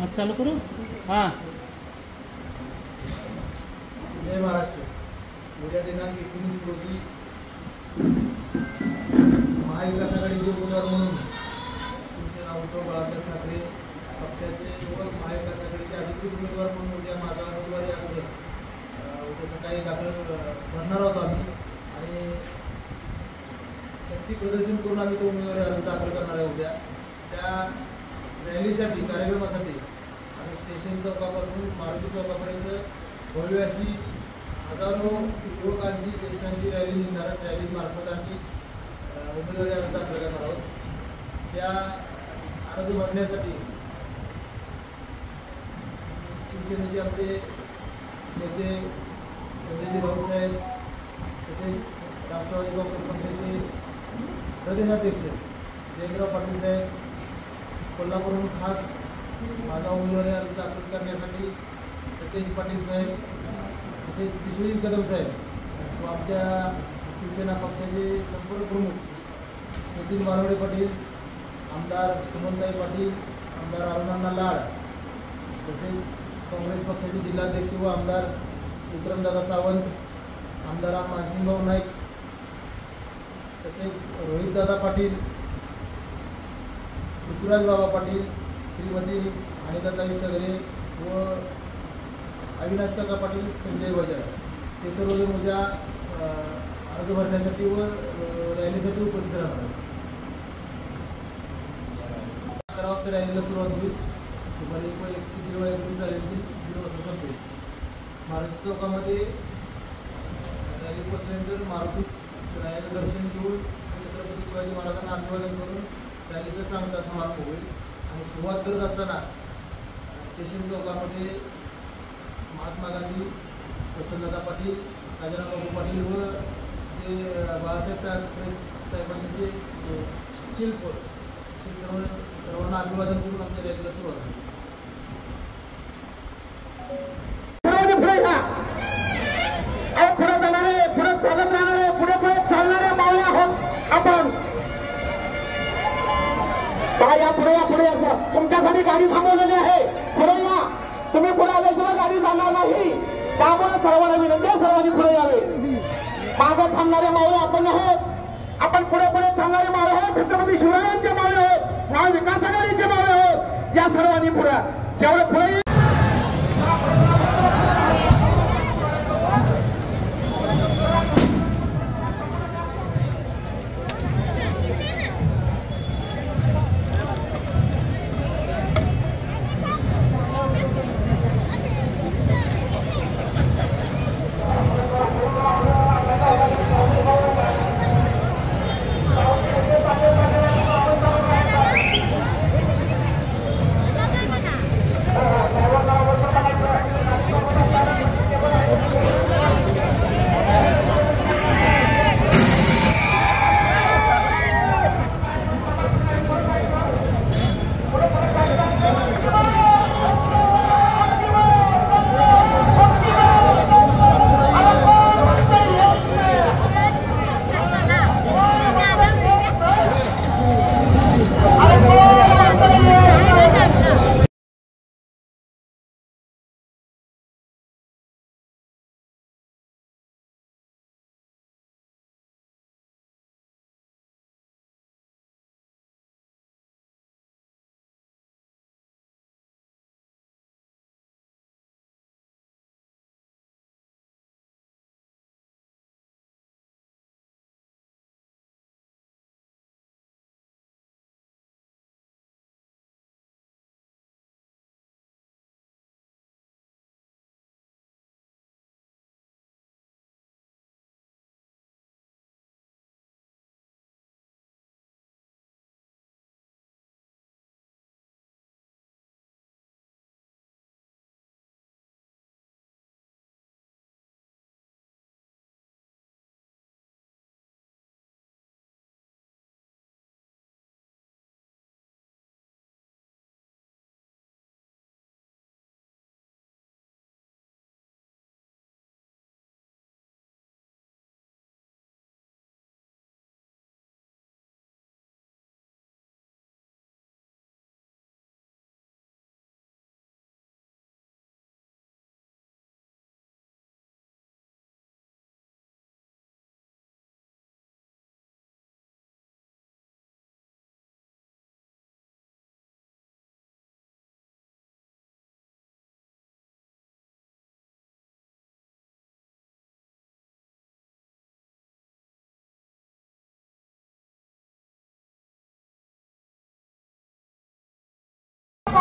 चालू करू। हां, जय महाराष्ट्र। उद्या दिनांक 19 रोजी महाविकास आघाडीचे उमेदवार म्हणून शिवसेना उद्धव बाळासाहेब ठाकरे पक्षाचे व महाविकास आघाडीचे अधिकृत उमेदवार म्हणून उद्या माझा उमेदवारी अर्ज उद्या सकाळी दाखल करणार आहोत आम्ही आणि शक्ती प्रदर्शन करून आम्ही तो उमेदवारी अर्ज दाखल करणार आहे उद्या। त्या रॅलीसाठी कार्यक्रमासाठी आम्ही स्टेशन चौकापासून मारुती चौकापर्यंत भव्य अशी हजारो युवकांची ज्येष्ठांची रॅली निघणार। रॅलीमार्फत आम्ही उमेदवारी अर्ज दाखल करणार आहोत। त्या अर्ज भरण्यासाठी शिवसेनेचे आमचे नेते संजयजी राऊत साहेब तसेच राष्ट्रवादी काँग्रेस पक्षाचे प्रदेशाध्यक्ष जयंतराव पाटील साहेब, कोल्हापूरहून खास माझा उमेदवारी अर्ज दाखल करण्यासाठी सतेज पाटील साहेब तसेच विश्वजित कदम साहेब व आमच्या शिवसेना पक्षाचे संपर्क प्रमुख नितीन बारोडे पाटील, आमदार सुमनताई पाटील, आमदार अरुणांना लाड तसेच काँग्रेस पक्षाचे जिल्हाध्यक्ष व आमदार विक्रमदादा सावंत, आमदार मानसिंगभाऊ नाईक तसेच रोहितदादा पाटील, ऋतुराज बाबा पाटील, श्रीमती अनिताताई सगरे व अविनाश काका पाटील, संजय बजाज हे सर्वजण उद्या अर्ज भरण्यासाठी व रॅलीसाठी उपस्थित राहणार आहेत। 11 वाजता रॅलीला सुरुवात होईल। दुपारी 1 वाजेपर्यंत चालेल, 3 वाजता संपेल। मारुती चौकामध्ये रॅली पोचल्यानंतर मारुती रायाचं दर्शन घेऊन छत्रपती शिवाजी महाराजांना अभिवादन करून रॅलीचा सांगता समारंभ होईल आणि सुरुवात करत असताना स्टेशन चौकामध्ये महात्मा गांधी, वसंतदादा पाटील, राजारामबाबू पाटील व जे बाळासाहेब ठाकरे साहेबांचे जे शिल्प सर्वांना अभिवादन करून आमच्या रॅलीला सुरुवात होईल। तुमच्यासाठी गाडी थांबवलेली आहे, पुढे या। तुम्ही पुढे आल्याशिवाय गाडी जाणार नाही, त्यामुळे सर्वांना विनंती आहे सर्वांनी पुढे यावे। मागे थांबणारे मावळे आपण आहोत, आपण पुढे पुढे थांबणारे मावळे आहोत, छत्रपती शिवरायांचे मावळे आहोत, महाविकास आघाडीचे मावळे आहोत। या सर्वांनी पुढे जेवढे पुढे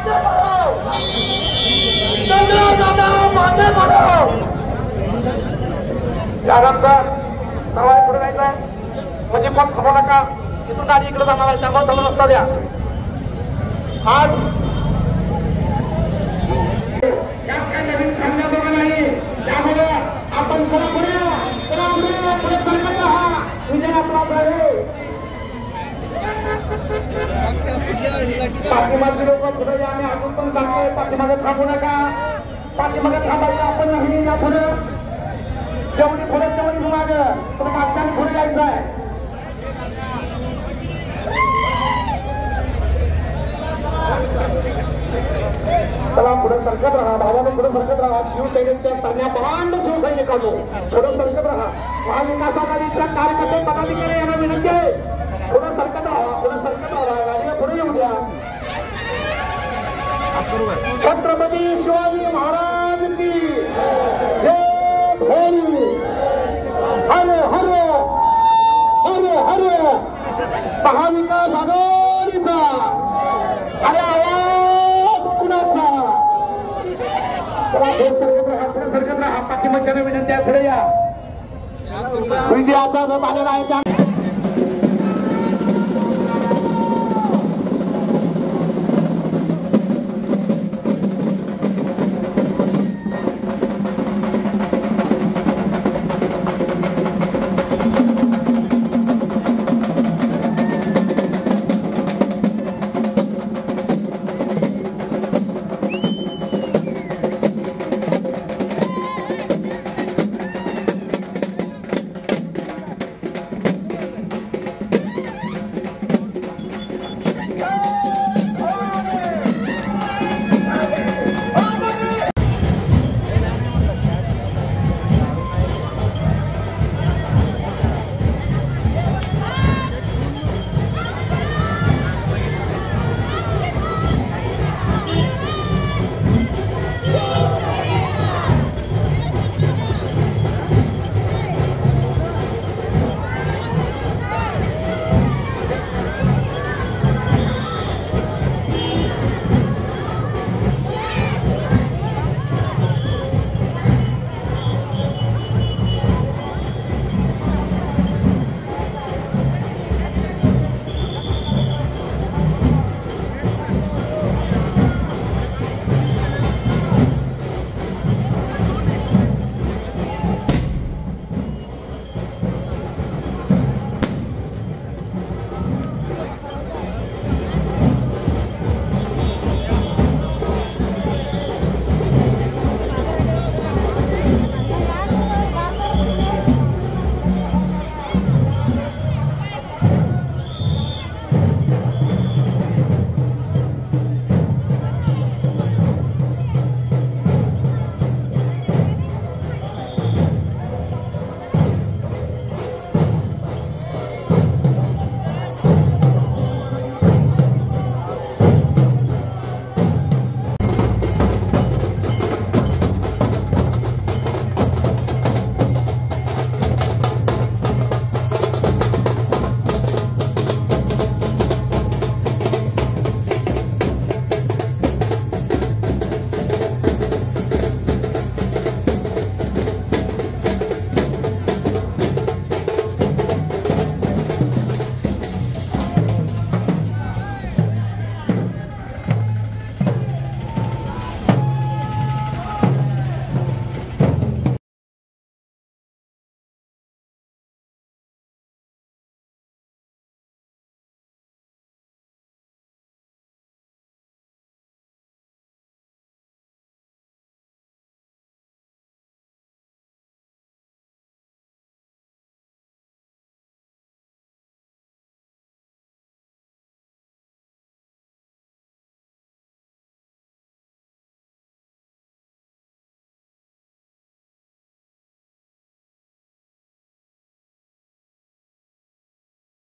मागे पडो दादा मागे पडो त्यानंतर सर्वांनी पुढे जायचंय म्हणजे पण थांबू नका इथून गाडी इकडे जाणार आहे त्यामुळे थांबून रस्ता द्या आज यात काही नवीन सांगण्याजोगं नाही त्यामुळे आपण पुढे सरकत राहा विजय आपला आहे पाठीमागचे लोक पुढे या आणि आपण पण सांगतोय पाठीमागे थांबू नका पाठीमागे थांबायचं आपण नाही या पुढे जेवढी पुढे तेवढी मागे पण मागच्याने पुढे यायचं आहे चला पुढे सरकत राहा भावानं पुढे सरकत राहा शिवसेनेच्या तरण्या बहांड शिवसैनिकांनो पुढे सरकत राहा महाविकास आघाडीच्या कार्यकर्ते पदाधिकारी यांना विनंती आहे पुढे सरकत राहा गाडीला पुढे येऊ द्या छत्रपती शिवाजी महाराज की जय भोली हर हर हर हर महाविकास आघाडीचा अरे आवाज कुणाचा पुढे सरकत राहा पाठीमागच्या विनंती आहे पुढे या विजयाचा रथ आलेला आहे